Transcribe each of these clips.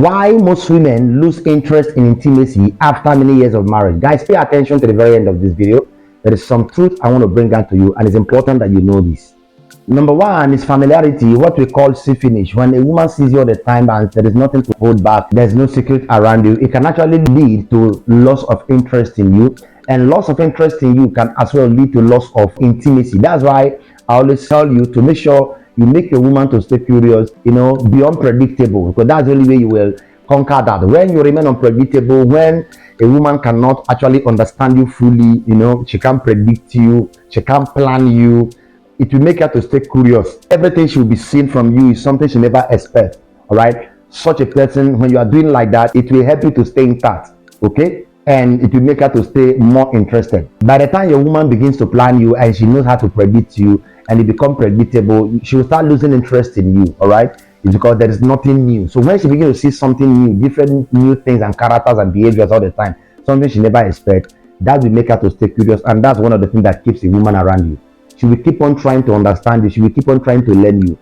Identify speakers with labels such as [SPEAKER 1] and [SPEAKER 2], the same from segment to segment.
[SPEAKER 1] Why most women lose interest in intimacy after many years of marriage. Guys, pay attention to the very end of this video. There is some truth I want to bring out to you, and it's important that you know this. Number one is familiarity, what we call see finish. When a woman sees you all the time and there is nothing to hold back, there's no secret around you, it can actually lead to loss of interest in you. And loss of interest in you can as well lead to loss of intimacy. That's why I always tell you to make sure you make your woman to stay curious, be unpredictable, because that's the only way you will conquer that. When you remain unpredictable, when a woman cannot actually understand you fully, she can't predict you, she can't plan you, it will make her to stay curious. Everything she will be seeing from you is something she never expects. All right, such a person, when you are doing like that, it will help you to stay intact. Okay, and it will make her to stay more interested. By the time your woman begins to plan you and she knows how to predict you and it becomes predictable, she will start losing interest in you. All right, it's because there is nothing new. So when she begins to see something new, different new things and characters and behaviors all the time, something she never expects, that will make her to stay curious. And that's one of the things that keeps a woman around you. She will keep on trying to understand you. She will keep on trying to learn you.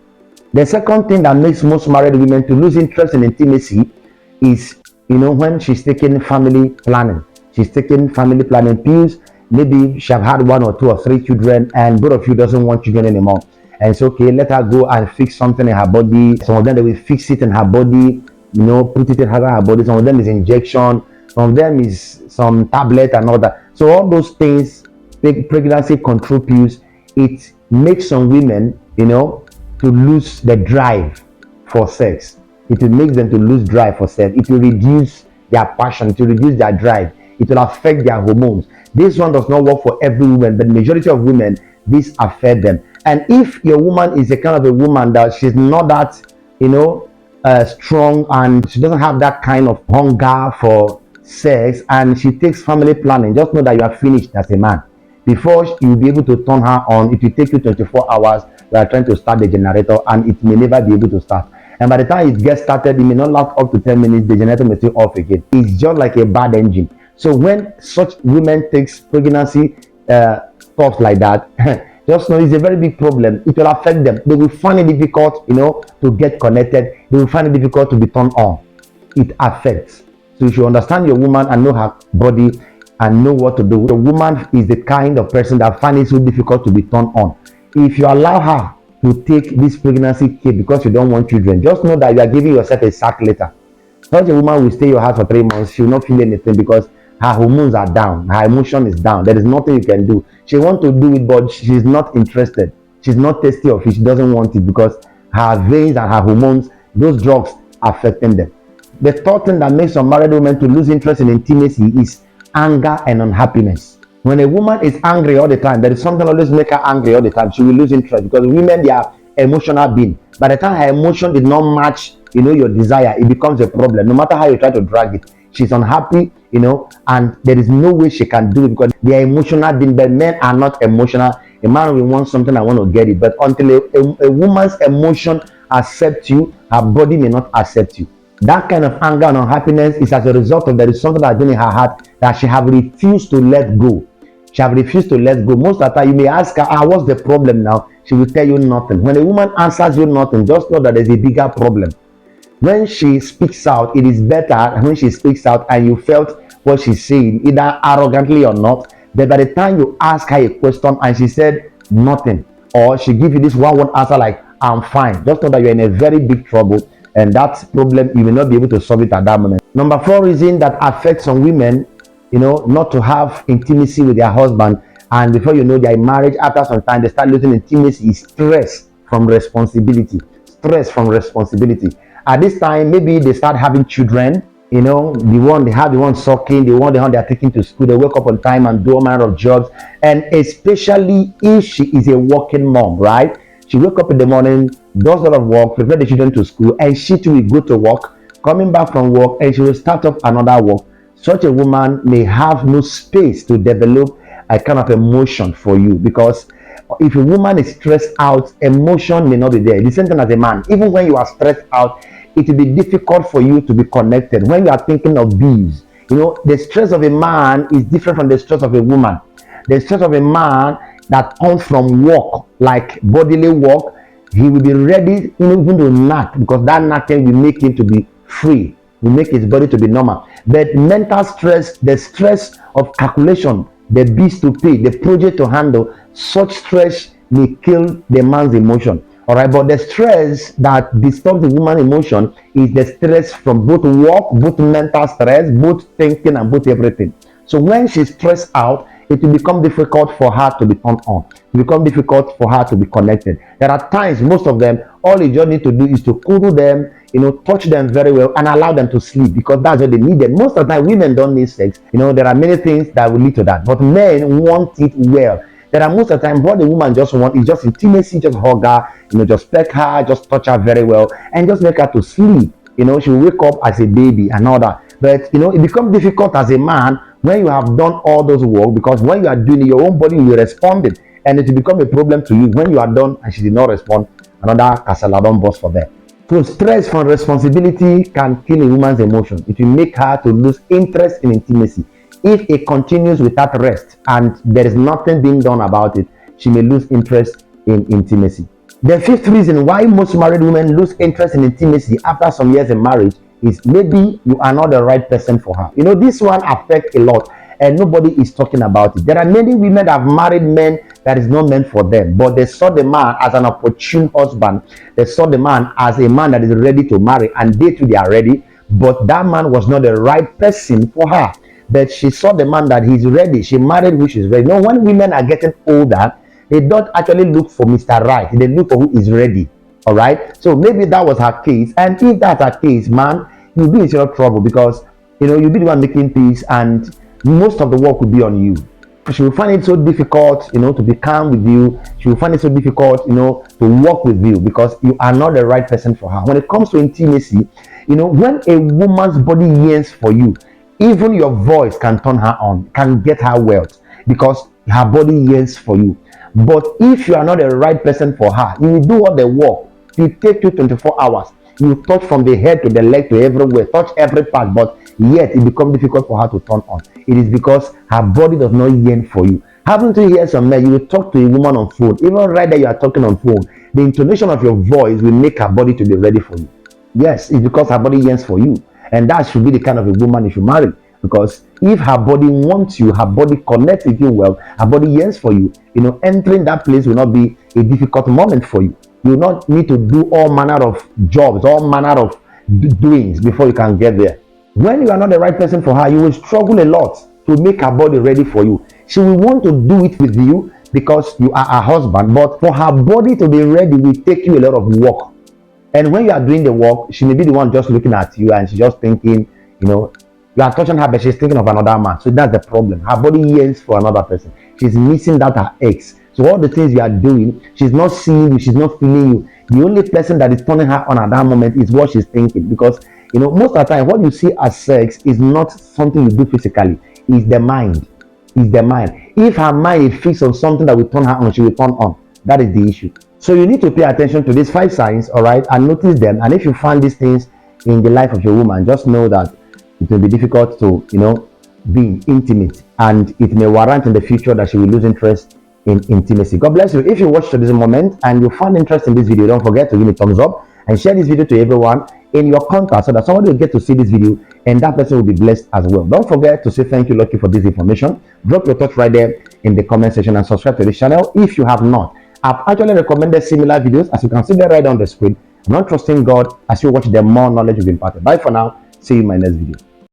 [SPEAKER 1] The second thing that makes most married women to lose interest in intimacy is, when she's taking family planning. She's taking family planning pills. Maybe she have had 1 or 2 or 3 children and both of you doesn't want children anymore. And it's okay, let her go and fix something in her body. Some of them, they will fix it in her body, put it in her body. Some of them is injection. Some of them is some tablet and all that. So all those things, pregnancy control pills, it makes some women, to lose the drive for sex. It will make them to lose drive for sex. It will reduce their passion. It will reduce their drive. It will affect their hormones. This one does not work for every woman, but the majority of women, this affects them. And if your woman is a kind of a woman that she's not that, strong, and she doesn't have that kind of hunger for sex, and she takes family planning, just know that you are finished as a man. Before you will be able to turn her on, it will take you 24 hours. You are trying to start the generator and it may never be able to start. And by the time it gets started, it may not last up to 10 minutes, the generator may still off again. It's just like a bad engine. So when such women takes pregnancy stuff like that, just know it's a very big problem. It will affect them. They will find it difficult, to get connected. They will find it difficult to be turned on. It affects. So you should understand your woman and know her body and know what to do. The woman is the kind of person that finds it so difficult to be turned on. If you allow her to take this pregnancy kit because you don't want children, just know that you are giving yourself a sack later. Such a woman will stay in your house for 3 months. She will not feel anything because her hormones are down. Her emotion is down. There is nothing you can do. She wants to do it, but she's not interested. She's not tasty of it. She doesn't want it because her veins and her hormones, those drugs are affecting them. The third thing that makes some married women to lose interest in intimacy is anger and unhappiness. When a woman is angry all the time, there is something always make her angry all the time. She will lose interest because women, they are emotional beings. By the time her emotion did not match, your desire, it becomes a problem. No matter how you try to drag it, she's unhappy, and there is no way she can do it because they are emotional beings. But men are not emotional. A man will want something, I want to get it. But until a woman's emotion accepts you, her body may not accept you. That kind of anger and unhappiness is as a result of there is something that's been in her heart that she have refused to let go. She have refused to let go. Most of the time, you may ask her, what's the problem now? She will tell you nothing. When a woman answers you nothing, just know that there's a bigger problem. When she speaks out, it is better when she speaks out and you felt what she's saying, either arrogantly or not. But by the time you ask her a question and she said nothing, or she give you this one-word answer like, I'm fine, just know that you're in a very big trouble. And that problem, you will not be able to solve it at that moment. Number 4 reason that affects some women, not to have intimacy with their husband. And before you know, their marriage, after some time, they start losing intimacy, is stress from responsibility. Stress from responsibility. At this time, maybe they start having children, the one sucking, the one they are taking to school, they wake up on time and do all manner of jobs. And especially if she is a working mom, right? She wake up in the morning, does a lot of work, prepare the children to school, and she too will go to work, coming back from work, and she will start up another work. Such a woman may have no space to develop a kind of emotion for you, because if a woman is stressed out, emotion may not be there. The same thing as a man. Even when you are stressed out, it will be difficult for you to be connected. When you are thinking of bees, the stress of a man is different from the stress of a woman. The stress of a man that comes from work, like bodily work, he will be ready even to knack, because that knacking will make him to be free. will make his body to be normal. But mental stress, the stress of calculation, the bills to pay, the project to handle, such stress may kill the man's emotion. All right, but the stress that disturbs the woman's emotion is the stress from both work, both mental stress, both thinking, and both everything. So when she's stressed out, it will become difficult for her to be turned on. It will become difficult for her to be connected. There are times, most of them, all you just need to do is to cuddle them, touch them very well and allow them to sleep, because that's what they need. Most of the time, women don't need sex. There are many things that will lead to that, but men want it well. There are most of the time what the woman just wants is just intimacy, just hug her, just peck her, just touch her very well, and just make her to sleep. She will wake up as a baby and all that. But it becomes difficult as a man when you have done all those work, because when you are doing it, your own body will respond, and it will become a problem to you when you are done and she did not respond. Another casala don burst for them. So stress from responsibility can kill a woman's emotion. It will make her to lose interest in intimacy. If it continues without rest and there is nothing being done about it, she may lose interest in intimacy. The fifth reason why most married women lose interest in intimacy after some years in marriage is maybe you are not the right person for her. This one affects a lot and nobody is talking about it. There are many women that have married men that is not meant for them, but they saw the man as an opportune husband. They saw the man as a man that is ready to marry, and they too, they are ready, but that man was not the right person for her. But she saw the man that he's ready. She married who she's ready. When women are getting older, they don't actually look for Mr. Right. They look for who is ready. All right. So maybe that was her case. And if that's her case, man, you'll be in serious trouble, because you'll be the one making peace, and most of the work will be on you. She will find it so difficult, to be calm with you. She will find it so difficult, to work with you, because you are not the right person for her. When it comes to intimacy, when a woman's body yearns for you, even your voice can turn her on, can get her wealth, because her body yearns for you. But if you are not the right person for her, you will do all the work. It will take you 24 hours. You touch from the head to the leg to everywhere, touch every part, but yet it becomes difficult for her to turn on. It is because her body does not yearn for you. Haven't you heard some men? You will talk to a woman on phone, even right there you are talking on phone, the intonation of your voice will make her body to be ready for you. Yes, it's because her body yearns for you. And that should be the kind of a woman you should marry. Because if her body wants you, her body connects with you well, her body yearns for you, entering that place will not be a difficult moment for you. You will not need to do all manner of jobs, all manner of doings before you can get there. When you are not the right person for her, you will struggle a lot to make her body ready for you. She will want to do it with you because you are her husband, but for her body to be ready will take you a lot of work. And when you are doing the work, she may be the one just looking at you and she's just thinking, you are touching her, but she's thinking of another man. So that's the problem. Her body yearns for another person. She's missing that her ex. So all the things you are doing, she's not seeing you, she's not feeling you. The only person that is turning her on at that moment is what she's thinking. Because most of the time, what you see as sex is not something you do physically. It's the mind. It's the mind. If her mind is fixed on something that will turn her on, she will turn on. That is the issue. So you need to pay attention to these 5 signs, all right, and notice them. And if you find these things in the life of your woman, just know that it will be difficult to, be intimate, and it may warrant in the future that she will lose interest in intimacy. God bless you. If you watched to this moment and you found interest in this video, don't forget to give me a thumbs up and share this video to everyone in your contact, so that somebody will get to see this video and that person will be blessed as well. Don't forget to say thank you, Lucky, for this information. Drop your thoughts right there in the comment section and subscribe to this channel if you have not. I've actually recommended similar videos, as you can see there right on the screen. I'm not trusting God as you watch them, more knowledge will be imparted. Bye for now. See you in my next video.